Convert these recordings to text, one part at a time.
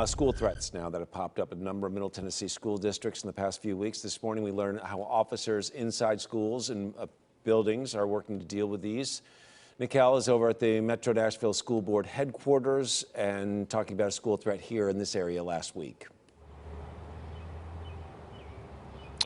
School threats now that have popped up in a number of Middle Tennessee school districts in the past few weeks. This morning we learned how officers inside schools and buildings are working to deal with these. Nikhil is over at the Metro Nashville School Board headquarters and talking about a school threat here in this area last week.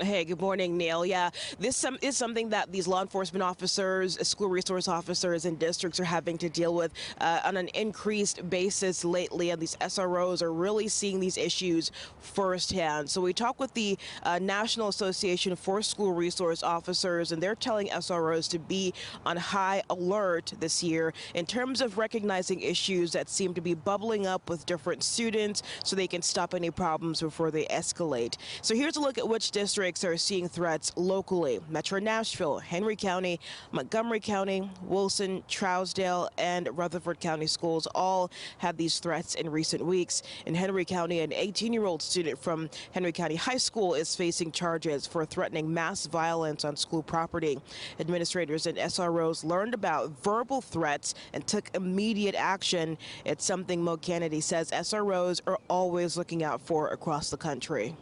Hey, good morning, Neil. Yeah, this is something that these law enforcement officers, school resource officers, and districts are having to deal with on an increased basis lately. And these SROs are really seeing these issues firsthand. So we talked with the National Association for School Resource Officers, and they're telling SROs to be on high alert this year in terms of recognizing issues that seem to be bubbling up with different students so they can stop any problems before they escalate. So here's a look at which districts are seeing threats locally. Metro Nashville, Henry County, Montgomery County, Wilson, Trousdale, and Rutherford County schools all had these threats in recent weeks. In Henry County, an 18-year-old student from Henry County High School is facing charges for threatening mass violence on school property. Administrators and SROs learned about verbal threats and took immediate action. It's something Mo Kennedy says SROs are always looking out for across the country.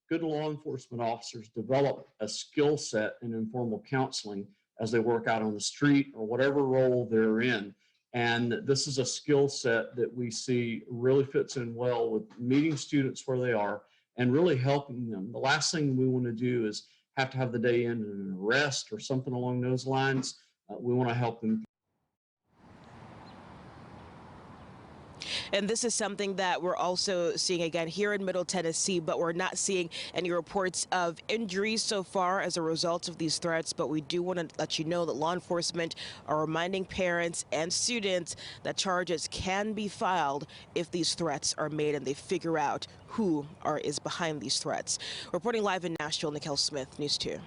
Good law enforcement officers develop a skill set in informal counseling as they work out on the street or whatever role they're in. And this is a skill set that we see really fits in well with meeting students where they are and really helping them. The last thing we want to do is have to have the day end in an arrest or something along those lines. We want to help them. And this is something that we're also seeing again here in Middle Tennessee, but we're not seeing any reports of injuries so far as a result of these threats. But we do want to let you know that law enforcement are reminding parents and students that charges can be filed if these threats are made and they figure out who is behind these threats. Reporting live in Nashville, Nikhil Smith, News 2.